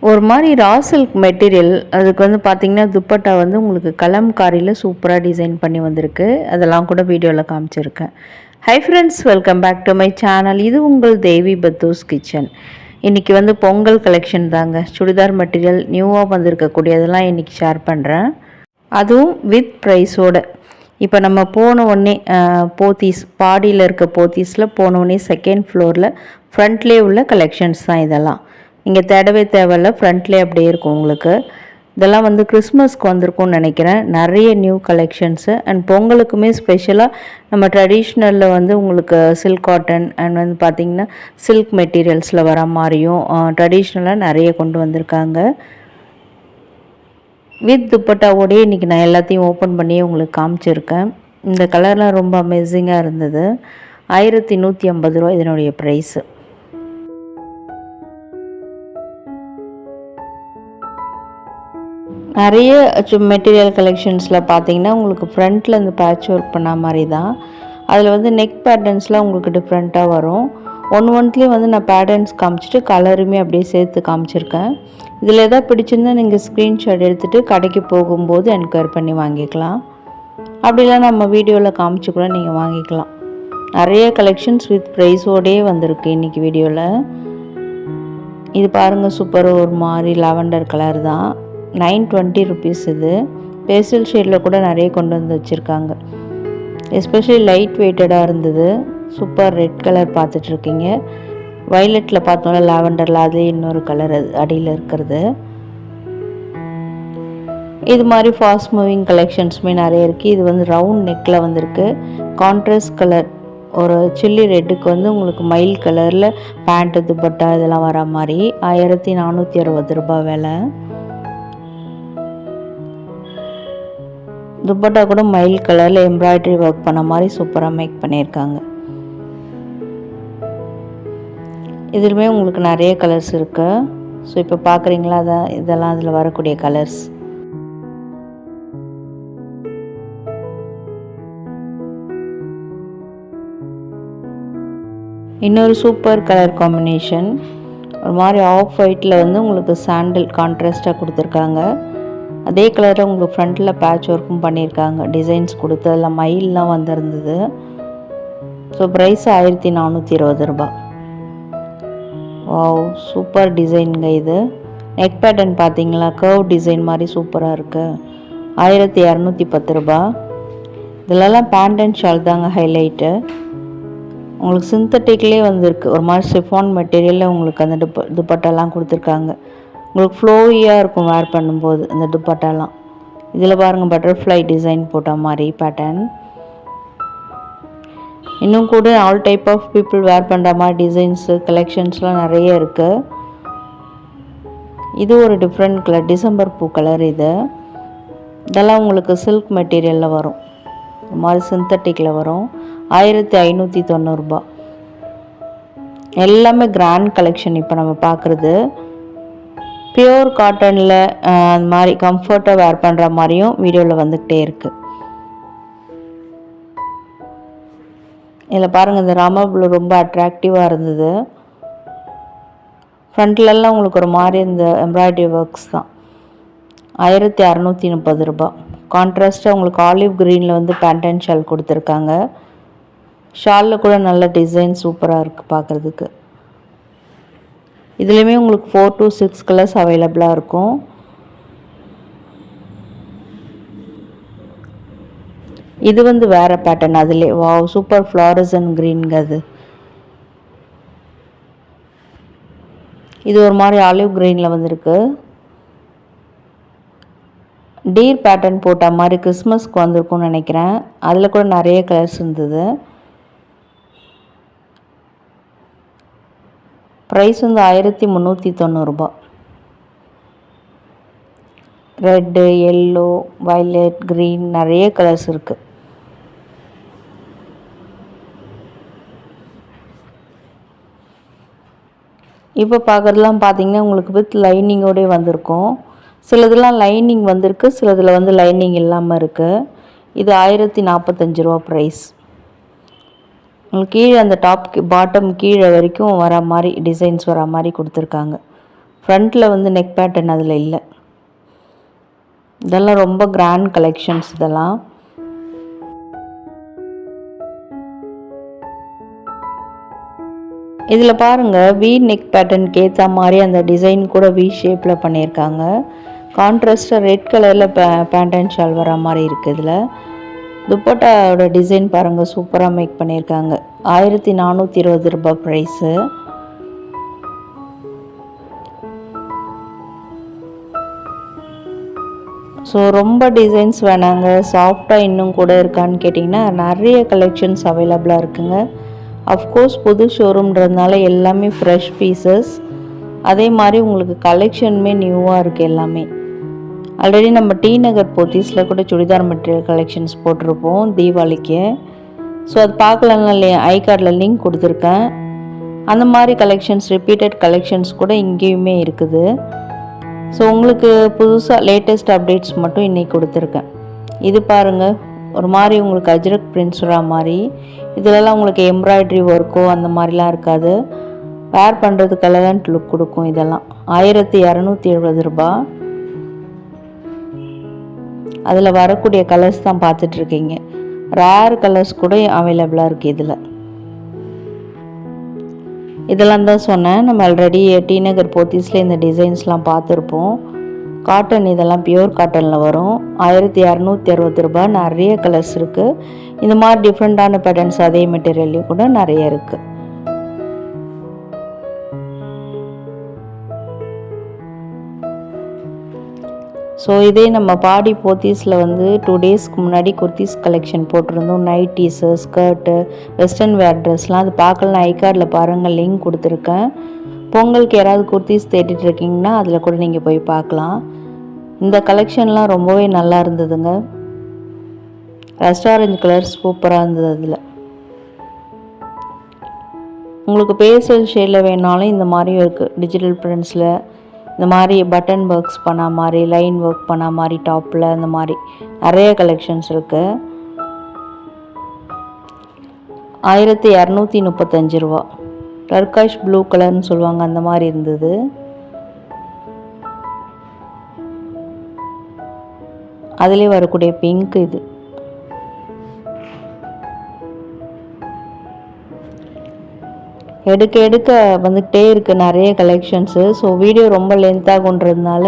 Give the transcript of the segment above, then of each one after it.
ஒரு மாதிரி ரா silk material. அதுக்கு வந்து பார்த்திங்கன்னா துப்பட்டா வந்து உங்களுக்கு கலம்காரியில் சூப்பராக டிசைன் பண்ணி வந்திருக்கு. அதெல்லாம் கூட வீடியோவில் காமிச்சிருக்கேன். Hi friends, welcome back to my channel. இது உங்கள் தேவி பத்தூஸ் கிச்சன். இன்றைக்கி வந்து பொங்கல் கலெக்ஷன் தாங்க. சுடிதார் மெட்டீரியல் நியூவாக வந்திருக்கக்கூடியதெல்லாம் இன்றைக்கி ஷேர் பண்ணுறேன். அதுவும் வித் ப்ரைஸோடு. இப்போ நம்ம போன உடனே போத்தீஸ் பாடியில் இருக்க போத்தீஸில் போன உடனே செகண்ட் ஃப்ளோரில் ஃப்ரண்ட்லேயே உள்ள கலெக்ஷன்ஸ் தான் இதெல்லாம். நீங்கள் தேடவே தேவையில்ல, ஃப்ரண்ட்லேயே அப்படியே இருக்கும் உங்களுக்கு. இதெல்லாம் வந்து கிறிஸ்மஸ்க்கு வந்திருக்கும்னு நினைக்கிறேன். நிறைய நியூ கலெக்ஷன்ஸு அண்ட் பொங்கலுக்குமே ஸ்பெஷலாக நம்ம ட்ரெடிஷ்னலில் வந்து உங்களுக்கு சில்க் காட்டன் அண்ட் வந்து பார்த்திங்கன்னா சில்க் மெட்டீரியல்ஸில் வர மாதிரியும் ட்ரெடிஷ்னலாக நிறைய கொண்டு வந்திருக்காங்க. வித் துப்பட்டாவோடையே இன்றைக்கி நான் எல்லாத்தையும் ஓப்பன் பண்ணியே உங்களுக்கு காமிச்சிருக்கேன். இந்த கலர்லாம் ரொம்ப அமேசிங்காக இருந்தது. 1150 ரூபா இதனுடைய ப்ரைஸு. நிறைய மெட்டீரியல் கலெக்ஷன்ஸில் பார்த்தீங்கன்னா உங்களுக்கு ஃப்ரண்ட்டில் இந்த பேட்ச் ஒர்க் பண்ண மாதிரி தான். அதில் வந்து நெக் பேட்டர்ன்ஸ்லாம் உங்களுக்கு டிஃப்ரெண்ட்டாக வரும். ஒன்றுலேயும் வந்து நான் பேட்டர்ன்ஸ் காமிச்சிட்டு கலருமே அப்படியே சேர்த்து காமிச்சிருக்கேன். இதில் எதாவது பிடிச்சிருந்தால் நீங்கள் ஸ்க்ரீன்ஷாட் எடுத்துகிட்டு கடைக்கு போகும்போது என்கொயர் பண்ணி வாங்கிக்கலாம். அப்படிலாம் நம்ம வீடியோவில் காமிச்சு கூட நீங்கள் வாங்கிக்கலாம். நிறைய கலெக்ஷன்ஸ் வித் ப்ரைஸோடே வந்திருக்கு இன்றைக்கி வீடியோவில். இது பாருங்கள், சூப்பர். ஒரு மாதிரி லாவெண்டர் கலர் தான். 920 ருபீஸ். இது பேஸ்டல் ஷேடில் கூட நிறைய கொண்டு வந்து வச்சுருக்காங்க. எஸ்பெஷலி லைட் வெயிட்டடாக இருந்தது. சூப்பர். ரெட் கலர் பார்த்துட்ருக்கீங்க. வைலட்டில் பார்த்தோம்னா லாவெண்டரில் அதே இன்னொரு கலர் அது அடியில் இருக்கிறது. இது மாதிரி ஃபாஸ்ட் மூவிங் கலெக்ஷன்ஸுமே நிறைய இருக்குது. இது வந்து ரவுண்ட் நெக்கில் வந்திருக்கு. கான்ட்ராஸ்ட் கலர் ஒரு சில்லி ரெட்டுக்கு வந்து உங்களுக்கு மயில் கலரில் பேண்ட்டு துப்பட்டா இதெல்லாம் வர மாதிரி 1460 ரூபாய் விலை. துப்பட்டா கூட மயில் கலரில் எம்ப்ராய்டரி ஒர்க் பண்ண மாதிரி சூப்பராக மேக் பண்ணியிருக்காங்க. இதுலேயுமே உங்களுக்கு நிறைய கலர்ஸ் இருக்குது. ஸோ இப்போ பார்க்குறீங்களா, இதெல்லாம் அதில் வரக்கூடிய கலர்ஸ். இன்னொரு சூப்பர் கலர் காம்பினேஷன். ஒரு மாதிரி ஆஃப் ஒயிட்டில் வந்து உங்களுக்கு சாண்டில் கான்ட்ராஸ்ட்டாக கொடுத்துருக்காங்க. அதே கலரில் உங்களுக்கு ஃப்ரண்ட்டில் பேட்ச் ஒர்க்கும் பண்ணியிருக்காங்க. டிசைன்ஸ் கொடுத்து அதில் மயிலெலாம் வந்திருந்தது. ஸோ ப்ரைஸ் 1420 ரூபாய். வாவ், சூப்பர் டிசைனுங்க இது. நெக் பேட்டர்ன் பார்த்தீங்களா, கர்வ் டிசைன் மாதிரி சூப்பராக இருக்குது. 1210 ரூபாய். இதிலெல்லாம் பேண்ட் அண்ட் ஷால் தாங்க ஹைலைட்டு. உங்களுக்கு சிந்தட்டிக்லேயே வந்திருக்கு. ஒரு மாதிரி ஷிஃபான் மெட்டீரியலில் உங்களுக்கு அந்த துப்பட்டாலாம் கொடுத்துருக்காங்க. உங்களுக்கு ஃப்ளோவியாக இருக்கும் வேர் பண்ணும்போது இந்த துப்பட்டாலாம். இதில் பாருங்கள், பட்டர்ஃப்ளை டிசைன் போட்ட மாதிரி பேட்டர்ன். இன்னும் கூட all type of people wear பண்ணுற மாதிரி டிசைன்ஸு கலெக்ஷன்ஸ்லாம் நிறைய இருக்குது. இது ஒரு டிஃப்ரெண்ட் கலர், டிசம்பர் பூ கலர். இதெல்லாம் உங்களுக்கு சில்க் மெட்டீரியலில் வரும். ஒரு மாதிரி சிந்தட்டிக்கில் வரும். 1590 ரூபாய். எல்லாமே கிராண்ட் கலெக்ஷன். இப்போ நம்ம பார்க்குறது பியோர் காட்டனில் அந்த மாதிரி கம்ஃபர்ட்டாக வேர் பண்ணுற மாதிரியும் வீடியோவில் வந்துக்கிட்டே இருக்குது. இதில் பாருங்கள், இந்த ராமா ப்ளூ ரொம்ப அட்ராக்டிவாக இருந்தது. ஃப்ரண்ட்லலாம் உங்களுக்கு ஒரு மாதிரி இந்த எம்ப்ராய்டரி ஒர்க்ஸ் தான். 1630 ரூபாய். கான்ட்ராஸ்ட்டாக உங்களுக்கு ஆலிவ் க்ரீனில் வந்து பேண்ட் அண்ட் ஷால் கொடுத்துருக்காங்க. ஷாலில் கூட நல்ல டிசைன் சூப்பராக இருக்குது பார்க்குறதுக்கு. இதுலேயுமே உங்களுக்கு 4 to 6 கலர்ஸ் அவைலபிளாக இருக்கும். இது வந்து வேறு பேட்டர்ன். அதிலே வாவ், சூப்பர் ஃப்ளாரசன் க்ரீனுங்க அது. இது ஒரு மாதிரி ஆலிவ் க்ரீனில் வந்திருக்கு. டீர் பேட்டர்ன் போட்ட மாதிரி கிறிஸ்மஸ்க்கு வந்திருக்கும்னு நினைக்கிறேன். அதில் கூட நிறைய கலர்ஸ் இருந்தது. ப்ரைஸ் வந்து 1390 ரூபாய். ரெட்டு, எல்லோ, வயலட், க்ரீன் நிறைய கலர்ஸ் இருக்குது. இப்போ பார்க்குறதுலாம் பார்த்தீங்கன்னா உங்களுக்கு வித் லைனிங்கோடே வந்திருக்கும். சிலதெல்லாம் லைனிங் வந்திருக்கு, சிலதில் வந்து லைனிங் இல்லாமல் இருக்குது. இது 1045 ரூபா ப்ரைஸ். உங்களுக்கு கீழே அந்த டாப் பாட்டம் கீழே வரைக்கும் வர மாதிரி டிசைன்ஸ் வர மாதிரி கொடுத்துருக்காங்க. ஃப்ரண்ட்டில் வந்து நெக் பேட்டர்ன் அதில் இல்லை. இதெல்லாம் ரொம்ப கிராண்ட் கலெக்ஷன்ஸ் இதெல்லாம். இதில் பாருங்கள், வி நெக் பேட்டர்னுக்கு ஏற்ற மாதிரி அந்த டிசைன் கூட வி ஷேப்பில் பண்ணியிருக்காங்க. கான்ட்ராஸ்டாக ரெட் கலரில் பேண்ட் அண்ட் ஷால் வர மாதிரி இருக்குது. இதில் துப்பட்டாவோட டிசைன் பாருங்கள், சூப்பராக மேக் பண்ணியிருக்காங்க. 1420 ரூபாய் ப்ரைஸு. ஸோ ரொம்ப டிசைன்ஸ் வேணாங்க, சாஃப்டாக இன்னும் கூட இருக்கான்னு கேட்டிங்கன்னா நிறைய கலெக்ஷன்ஸ் அவைலபிளாக இருக்குங்க. அஃப்கோர்ஸ் புது ஷோரூம்ன்றதுனால எல்லாமே ஃப்ரெஷ் பீசஸ். அதே மாதிரி உங்களுக்கு கலெக்ஷனுமே நியூவாக இருக்குது எல்லாமே. ஆல்ரெடி நம்ம டி நகர் போத்தீஸில் கூட சுடிதார் மெட்டீரியல் கலெக்ஷன்ஸ் போட்டிருப்போம் தீபாவளிக்கு. ஸோ அது பார்க்கலன்னா ஐ கார்டில் லிங்க் கொடுத்துருக்கேன். அந்த மாதிரி கலெக்ஷன்ஸ், ரிப்பீட்டட் கலெக்ஷன்ஸ் கூட இங்கேயுமே இருக்குது. ஸோ உங்களுக்கு புதுசாக லேட்டஸ்ட் அப்டேட்ஸ் மட்டும் இன்றைக்கி கொடுத்துருக்கேன். இது பாருங்கள், ஒரு மாதிரி உங்களுக்கு அஜ்ரக் பிரிண்ட்ஸ் வரா மாதிரி. இதிலலாம் உங்களுக்கு எம்ப்ராய்ட்ரி ஒர்க்கோ அந்த மாதிரிலாம் இருக்காது. வேர் பண்ணுறதுக்கு எலகண்ட் லுக் கொடுக்கும். இதெல்லாம் 1270 ரூபா. அதில் வரக்கூடிய கலர்ஸ் தான் பார்த்துட்ருக்கீங்க. ரேர் கலர்ஸ் கூட அவைலபிளாக இருக்குது இதில். இதெல்லாம் தான் சொன்னேன், நம்ம ஆல்ரெடி டி நகர் போத்தீஸில் இந்த டிசைன்ஸ்லாம் பார்த்துருப்போம். காட்டன், இதெல்லாம் பியூர் காட்டனில் வரும். 1260 ரூபா. நிறைய கலர்ஸ் இருக்குது. இந்த மாதிரி டிஃப்ரெண்ட்டான பேட்டர்ன்ஸ் அதே மெட்டீரியல்லையும் கூட நிறைய இருக்குது. ஸோ இதே நம்ம பாடி போத்தீஸில் வந்து 2 டேஸ்க்கு முன்னாடி குர்த்திஸ் கலெக்ஷன் போட்டிருந்தோம். நைட்டீஸு, ஸ்கர்ட்டு, வெஸ்டர்ன் வேர் ட்ரெஸ்லாம். அது பார்க்கலாம், ஐ கார்டில் பாருங்கள், லிங்க் கொடுத்துருக்கேன். பொங்கலுக்கு யாராவது குர்த்திஸ் தேடிட்டு இருக்கீங்கன்னா அதில் கூட நீங்கள் போய் பார்க்கலாம். இந்த கலெக்ஷன்லாம் ரொம்பவே நல்லா இருந்ததுங்க. ரெஸ்டாரண்ட் கலர் சூப்பராக இருந்தது. அதில் உங்களுக்கு பேஸ்டல் ஷேடில் வேணாலும் இந்த மாதிரியும் இருக்குது. டிஜிட்டல் பிரிண்ட்ஸில் இந்த மாதிரி பட்டன் ஒர்க்ஸ் பண்ண மாதிரி, லைன் ஒர்க் பண்ண மாதிரி டாப்பில் இந்த மாதிரி நிறைய கலெக்ஷன்ஸ் இருக்குது. 1235 ரூபா. டர்காஷ் ப்ளூ கலர்னு சொல்லுவாங்க, அந்த மாதிரி இருந்தது. அதிலே வரக்கூடிய பிங்க் இது. எடுக்க எடுக்க வந்துக்கிட்டே இருக்குது நிறைய கலெக்ஷன்ஸு. ஸோ வீடியோ ரொம்ப லென்த்தாகுன்றதுனால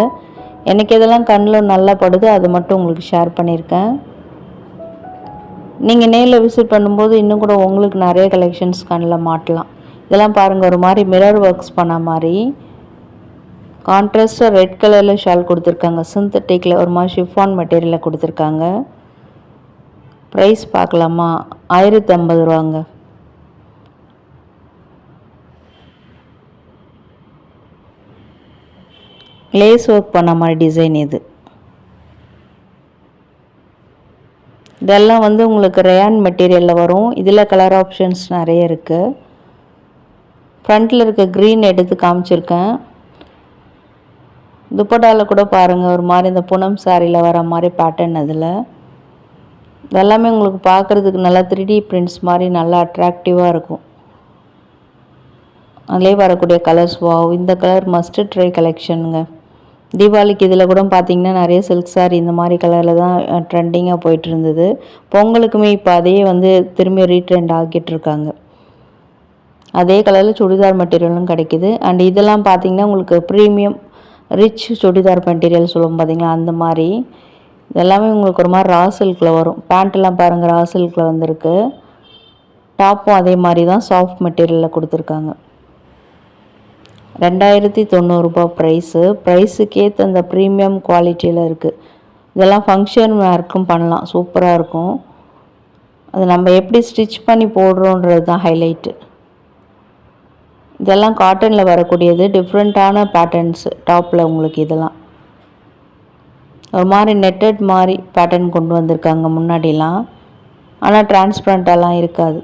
எனக்கு எதெல்லாம் கண்ணில் நல்லா படுதோ அதை மட்டும் உங்களுக்கு ஷேர் பண்ணியிருக்கேன். நீங்கள் நேரில் விசிட் பண்ணும்போது இன்னும் கூட உங்களுக்கு நிறைய கலெக்ஷன்ஸ் கண்ணில் மாட்டலாம். இதெல்லாம் பாருங்கள், ஒரு மாதிரி மிரர் ஒர்க்ஸ் பண்ண மாதிரி கான்ட்ராஸ்டாக ரெட் கலரில் ஷால் கொடுத்துருக்காங்க. சிந்தட்டிக்கில் ஒரு மாதிரி ஷிஃபான் மெட்டீரியலில் கொடுத்துருக்காங்க. ப்ரைஸ் பார்க்கலாமா? 1050 ரூபாங்க. லேஸ் ஒர்க் பண்ண மாதிரி டிசைன் இது. இதெல்லாம் வந்து உங்களுக்கு ரேயான் மெட்டீரியலில் வரும். இதில் கலர் ஆப்ஷன்ஸ் நிறைய இருக்குது. ஃப்ரண்ட்டில் இருக்க க்ரீன் எடுத்து காமிச்சிருக்கேன். துப்பட்டாவில் கூட பாருங்கள், ஒரு மாதிரி இந்த பூனம் சாரியில் வர மாதிரி பேட்டர்ன். அதில் இதெல்லாமே உங்களுக்கு பார்க்குறதுக்கு நல்லா 3D பிரிண்ட்ஸ் மாதிரி நல்லா அட்ராக்டிவாக இருக்கும். அதிலே வரக்கூடிய கலர்ஸ், வாவ், இந்த கலர் மஸ்ட் ட்ரை கலெக்ஷனுங்க. தீபாவளிக்கு இதில் கூட பார்த்திங்கன்னா நிறைய சில்க் சாரி இந்த மாதிரி கலரில் தான் ட்ரெண்டிங்காக போயிட்டு இருந்தது. பொங்கலுக்குமே இப்போ அதையே வந்து திரும்பி ரீட்ரெண்ட் ஆக்கிட்டுருக்காங்க. அதே கலரில் சுடிதார் மெட்டீரியலும் கிடைக்கிது. அண்ட் இதெல்லாம் பார்த்திங்கன்னா உங்களுக்கு ப்ரீமியம் ரிச் சுடிதார் மெட்டீரியல் சொல்லுவோம் பார்த்திங்களா, அந்த மாதிரி. இதெல்லாமே உங்களுக்கு ஒரு மாதிரி ரா சில்கில் வரும். பேண்ட்டெல்லாம் பாருங்கள், ரா சில்கில் வந்திருக்கு. டாப்பும் அதே மாதிரி தான் சாஃப்ட் மெட்டீரியலில் கொடுத்துருக்காங்க. 2090 ரூபா ப்ரைஸு. ப்ரைஸுக்கேற்ற அந்த ப்ரீமியம் குவாலிட்டியில் இருக்குது. இதெல்லாம் ஃபங்க்ஷன் வேர்க்கும் பண்ணலாம், சூப்பராக இருக்கும். அது நம்ம எப்படி ஸ்டிச் பண்ணி போடுறோன்றது தான் ஹைலைட்டு. இதெல்லாம் காட்டனில் வரக்கூடியது. டிஃப்ரெண்ட்டான பேட்டர்ன்ஸு டாப்பில் உங்களுக்கு. இதெல்லாம் ஒரு மாதிரி நெட்டட் மாதிரி பேட்டர்ன் கொண்டு வந்திருக்காங்க முன்னாடிலாம். ஆனால் டிரான்ஸ்பரண்ட்டாலாம் இருக்காது.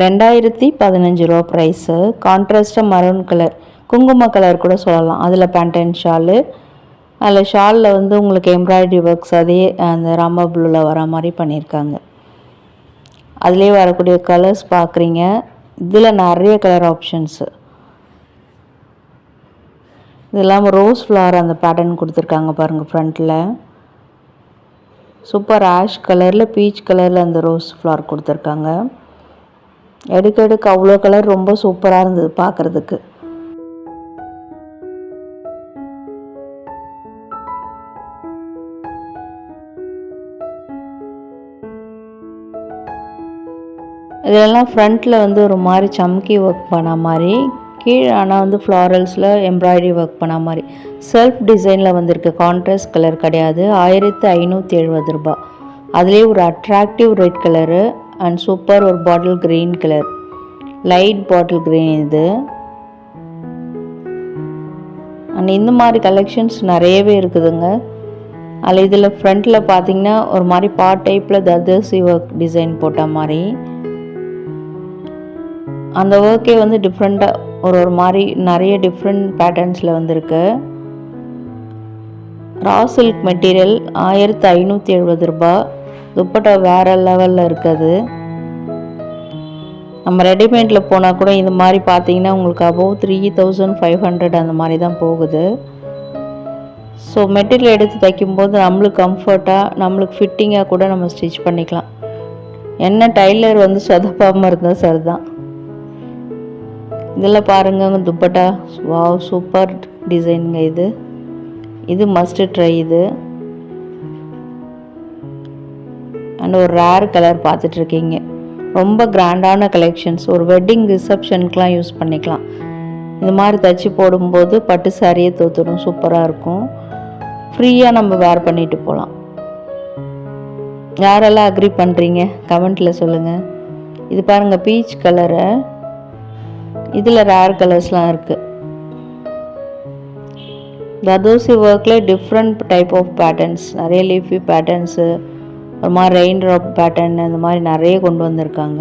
2015 ரூபா ப்ரைஸு. கான்ட்ராஸ்டாக மரூன் கலர், குங்கும கலர் கூட சொல்லலாம். அதில் பேண்ட் அண்ட் ஷாலு. அதில் ஷாலில் வந்து உங்களுக்கு எம்ப்ராய்டரி ஒர்க்ஸ் அதே அந்த ராமா ப்ளூவில் வர மாதிரி பண்ணியிருக்காங்க. அதிலே வரக்கூடிய கலர்ஸ் பார்க்குறீங்க. இதில் நிறைய கலர் ஆப்ஷன்ஸு. இதெல்லாம் ரோஸ் ஃப்ளவர் அந்த பேட்டர்ன் கொடுத்துருக்காங்க பாருங்கள் ஃப்ரண்ட்டில். சூப்பர் ஆஷ் கலரில் பீச் கலரில் அந்த ரோஸ் ஃப்ளவர் கொடுத்துருக்காங்க. எடுக்க அவ்வளோ கலர் ரொம்ப சூப்பராக இருந்தது பார்க்குறதுக்கு. இதெல்லாம் ஃப்ரண்ட்டில் வந்து ஒரு மாதிரி சம்கி ஒர்க் பண்ண மாதிரி, கீழே ஆனால் வந்து ஃப்ளாரல்ஸில் எம்ப்ராய்டரி ஒர்க் பண்ண மாதிரி செல்ஃப் டிசைனில் வந்திருக்கு. கான்ட்ராஸ்ட் கலர் கிடையாது. 1570 ரூபா. அதுலேயே ஒரு attractive red colour and super ஒரு bottle green colour, light bottle green இது. அண்ட் இந்த மாதிரி கலெக்ஷன்ஸ் நிறையவே இருக்குதுங்க. அதில் இதில் ஃப்ரண்ட்டில் பார்த்தீங்கன்னா ஒரு மாதிரி பாட் டைப்பில் தர்தர்சி ஒர்க் டிசைன் போட்ட மாதிரி. அந்த ஒர்க்கே வந்து டிஃப்ரெண்ட்டாக ஒரு மாதிரி நிறைய டிஃப்ரெண்ட் பேட்டர்ன்ஸில் வந்திருக்கு. ரா சில்க் மெட்டீரியல் 1570 ரூபா. துப்பட்டா வேறு லெவலில் இருக்குது. நம்ம ரெடிமேடில் போனால் கூட இந்த மாதிரி பார்த்தீங்கன்னா உங்களுக்கு அபோவ் 3500 அந்த மாதிரி தான் போகுது. ஸோ மெட்டீரியல் எடுத்து தைக்கும்போது நம்மளுக்கு கம்ஃபர்ட்டாக நம்மளுக்கு ஃபிட்டிங்காக கூட நம்ம ஸ்டிச் பண்ணிக்கலாம். என்ன டைலர் வந்து சொதப்பாமல் இருந்தால் சரி தான். இதில் பாருங்க துப்பட்டா, வாவ் சூப்பர் டிசைனுங்க இது. இது மஸ்ட்டு ட்ரை இது. அண்ட் ஒரு ரேர் கலர் பார்த்துட்ருக்கீங்க. ரொம்ப கிராண்டான கலெக்ஷன்ஸ். ஒரு வெட்டிங் ரிசப்ஷனுக்கெலாம் யூஸ் பண்ணிக்கலாம். இந்த மாதிரி தைச்சி போடும்போது பட்டு சாரியே தோத்துடும். சூப்பராக இருக்கும். ஃப்ரீயாக நம்ம வேர் பண்ணிட்டு போகலாம். யாரெல்லாம் அக்ரி பண்ணுறீங்க கமெண்ட்டில் சொல்லுங்கள். இது பாருங்கள் பீச் கலரை. இதில் ரேர் கலர்ஸ்லாம் இருக்குது. தர்தோசி ஒர்க்கில் டிஃப்ரெண்ட் டைப் ஆஃப் பேட்டர்ன்ஸ், நிறைய லீஃபி பேட்டர்ன்ஸு, ஒரு மாதிரி ரெயின் ட்ராப் பேட்டர்ன், இந்த மாதிரி நிறைய கொண்டு வந்திருக்காங்க.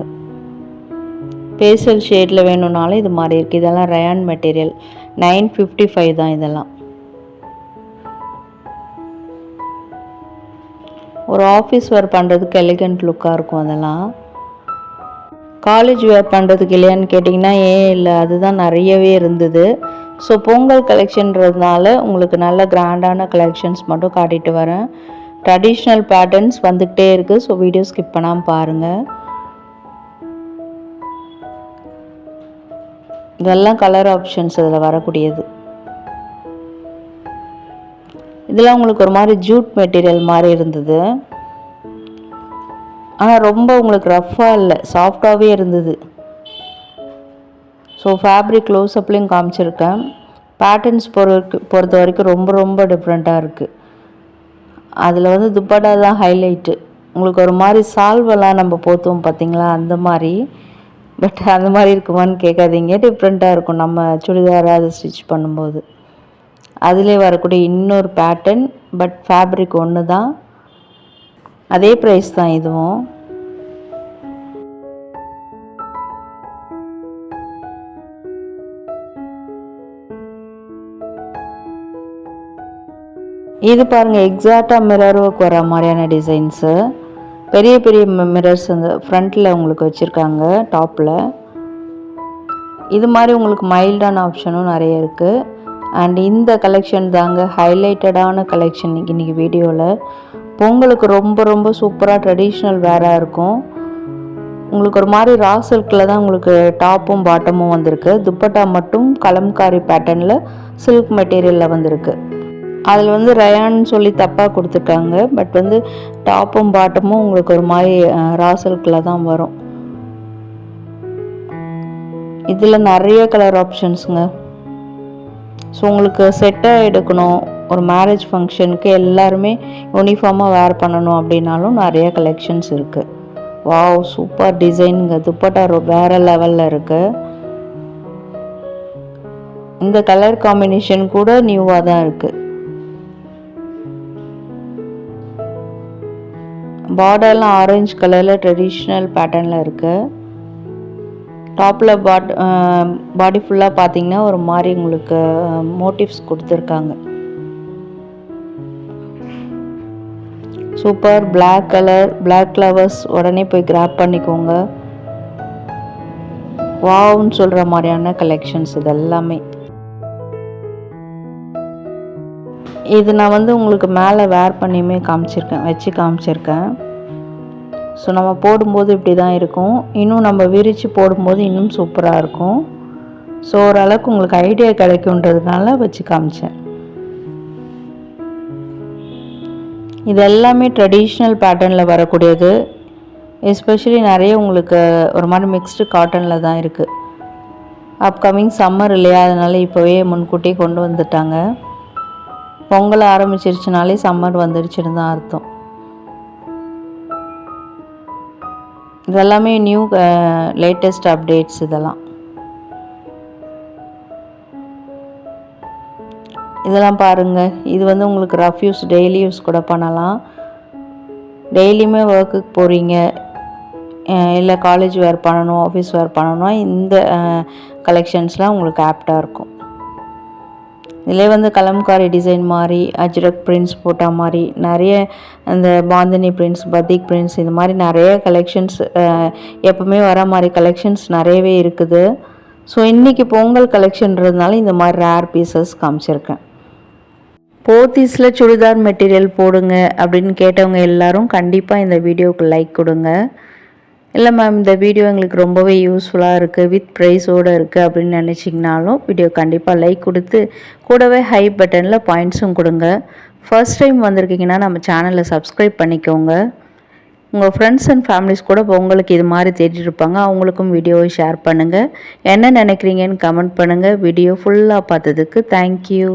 பேஸ்டல் ஷேடில் வேணும்னாலும் இது மாதிரி இருக்குது. இதெல்லாம் ரயான் மெட்டீரியல். 955 தான் இதெல்லாம். ஒரு ஆஃபீஸ் வேர் பண்ணுறதுக்கு எலிகண்ட் லுக்காக இருக்கும். அதெல்லாம் காலேஜ் வேர் பண்ணுறதுக்கு இல்லையான்னு கேட்டிங்கன்னா ஏன் இல்லை, அதுதான் நிறையவே இருந்தது. ஸோ பொங்கல் கலெக்ஷன்றதுனால உங்களுக்கு நல்ல கிராண்டான கலெக்ஷன்ஸ் மட்டும் காட்டிட்டு வரேன். ட்ரெடிஷ்னல் பேட்டர்ன்ஸ் வந்துக்கிட்டே இருக்குது. ஸோ வீடியோ ஸ்கிப் பண்ணாமல் பாருங்கள். இதெல்லாம் கலர் ஆப்ஷன்ஸ் இதில் வரக்கூடியது. இதெல்லாம் உங்களுக்கு ஒரு மாதிரி ஜூட் மெட்டீரியல் மாதிரி இருந்தது. ஆனால் ரொம்ப உங்களுக்கு ரஃப்பாக இல்லை, சாஃப்டாகவே இருந்தது. ஸோ ஃபேப்ரிக் க்ளோஸ்அப்லேயும் காமிச்சிருக்கேன். பேட்டர்ன்ஸ் பொறுத்த வரைக்கும் ரொம்ப ரொம்ப டிஃப்ரெண்ட்டாக இருக்குது. அதில் வந்து துப்பட்டா தான் ஹைலைட்டு. உங்களுக்கு ஒரு மாதிரி சால்வெல்லாம் நம்ம போத்துவோம் பார்த்திங்களா, அந்த மாதிரி. பட் அந்த மாதிரி இருக்குமான்னு கேட்காதீங்க. டிஃப்ரெண்ட்டாக இருக்கும் நம்ம சுடிதாராக அதை ஸ்டிச் பண்ணும்போது. அதிலே வரக்கூடிய இன்னொரு பேட்டர்ன். பட் ஃபேப்ரிக் ஒன்று தான். அதே ப்ரைஸ் தான் இதுவும். இது பாருங்கள் எக்ஸாக்டாக மிரர் ஒர்க் வர மாதிரியான டிசைன்ஸு. பெரிய பெரிய மிரர்ஸ் அந்த ஃப்ரண்ட்டில் உங்களுக்கு வச்சுருக்காங்க டாப்பில். இது மாதிரி உங்களுக்கு மைல்டான ஆப்ஷனும் நிறைய இருக்குது. அண்ட் இந்த கலெக்ஷன் தாங்க ஹைலைட்டடான கலெக்ஷன் இன்றைக்கி வீடியோவில். பொங்கலுக்கு ரொம்ப ரொம்ப சூப்பராக ட்ரெடிஷ்னல் வேராக இருக்கும். உங்களுக்கு ஒரு மாதிரி ரா சில்கில் தான் உங்களுக்கு டாப்பும் பாட்டமும் வந்திருக்கு. துப்பட்டா மட்டும் கலம்காரி பேட்டர்னில் சில்க் மெட்டீரியலில் வந்திருக்கு. அதில் வந்து ரயான்னு சொல்லி தப்பாக கொடுத்துருக்காங்க. பட் வந்து டாப்பும் பாட்டமும் உங்களுக்கு ஒரு மாதிரி ரா சில்கில் தான் வரும். இதில் நிறைய கலர் ஆப்ஷன்ஸுங்க. ஸோ உங்களுக்கு செட்டாக எடுக்கணும், ஒரு மேரேஜ் ஃபங்க்ஷனுக்கு எல்லாருமே யூனிஃபார்மாக வேர் பண்ணணும் அப்படின்னாலும் நிறைய கலெக்ஷன்ஸ் இருக்குது. Wow super டிசைனுங்க. துப்பட்டா வேறு லெவலில் இருக்குது. இந்த கலர் காம்பினேஷன் கூட நியூவாக தான் இருக்குது. பார்டர்லாம் ஆரஞ்சு கலரில் ட்ரெடிஷ்னல் பேட்டர்னில் இருக்குது. டாப்பில் பாடி ஃபுல்லாக பார்த்தீங்கன்னா ஒரு மாதிரி உங்களுக்கு மோட்டிவ்ஸ் கொடுத்துருக்காங்க. Super black colour, black flowers. உடனே போய் கிராப் பண்ணிக்கோங்க. வாவ்னு சொல்கிற மாதிரியான கலெக்ஷன்ஸ் இது எல்லாமே. இது நான் வந்து உங்களுக்கு மேலே வேர் பண்ணியுமே காமிச்சிருக்கேன், வச்சு காமிச்சிருக்கேன். ஸோ நம்ம போடும்போது இப்படி தான் இருக்கும். இன்னும் நம்ம விரித்து போடும்போது இன்னும் சூப்பராக இருக்கும். ஸோ ஓரளவுக்கு உங்களுக்கு ஐடியா கிடைக்குன்றதுனால வச்சு காமிச்சேன். இது எல்லாமே ட்ரெடிஷ்னல் பேட்டர்னில் வரக்கூடியது. எஸ்பெஷலி நிறைய உங்களுக்கு ஒரு மாதிரி மிக்ஸ்டு காட்டனில் தான் இருக்குது. அப்கமிங் சம்மர் இல்லையா, அதனால் இப்போவே முன்கூட்டியே கொண்டு வந்துட்டாங்க. பொங்கல் ஆரம்பிச்சிருச்சுனாலே சம்மர் வந்துடுச்சுன்னு தான் அர்த்தம். இதெல்லாமே நியூ லேட்டஸ்ட் அப்டேட்ஸ் இதெல்லாம். இதெல்லாம் பாருங்கள். இது வந்து உங்களுக்கு ரஃப் யூஸ், டெய்லி யூஸ் கூட பண்ணலாம். டெய்லியுமே ஒர்க்குக்கு போகிறீங்க, இல்லை காலேஜ் வேர் பண்ணணும், ஆஃபீஸ் வேர் பண்ணணும்னா இந்த கலெக்ஷன்ஸ்லாம் உங்களுக்கு ஆப்டாக இருக்கும். இதிலே வந்து கலம்காரி டிசைன் மாதிரி, அஜ்ரக் பிரிண்ட்ஸ் போட்ட மாதிரி நிறைய, அந்த பாந்தினி பிரிண்ட்ஸ், பத்திக் பிரிண்ட்ஸ், இது மாதிரி நிறைய கலெக்ஷன்ஸ், எப்போவுமே வர மாதிரி கலெக்ஷன்ஸ் நிறையவே இருக்குது. ஸோ இன்றைக்கி பொங்கல் கலெக்ஷன்றதுனால இந்த மாதிரி ரேர் பீசஸ் காமிச்சிருக்கேன். போத்தீஸில் சுடிதார் மெட்டீரியல் போடுங்க அப்படின்னு கேட்டவங்க எல்லோரும் கண்டிப்பாக இந்த வீடியோவுக்கு லைக் கொடுங்க. இல்லை மேம், இந்த வீடியோ எங்களுக்கு ரொம்பவே யூஸ்ஃபுல்லாக இருக்குது, வித் ப்ரைஸோடு இருக்குது அப்படின்னு நினச்சிங்கனாலும் வீடியோ கண்டிப்பாக லைக் கொடுத்து கூடவே ஹை பட்டனில் பாயிண்ட்ஸும் கொடுங்க. ஃபர்ஸ்ட் டைம் வந்திருக்கீங்கன்னா நம்ம சேனலை சப்ஸ்கிரைப் பண்ணிக்கோங்க. உங்கள் ஃப்ரெண்ட்ஸ் அண்ட் ஃபேமிலிஸ் கூட உங்களுக்கு இது மாதிரி தேடிட்டு இருப்பாங்க, அவங்களுக்கும் வீடியோவை ஷேர் பண்ணுங்கள். என்ன நினைக்கிறீங்கன்னு கமெண்ட் பண்ணுங்கள். வீடியோ ஃபுல்லாக பார்த்ததுக்கு தேங்க்யூ.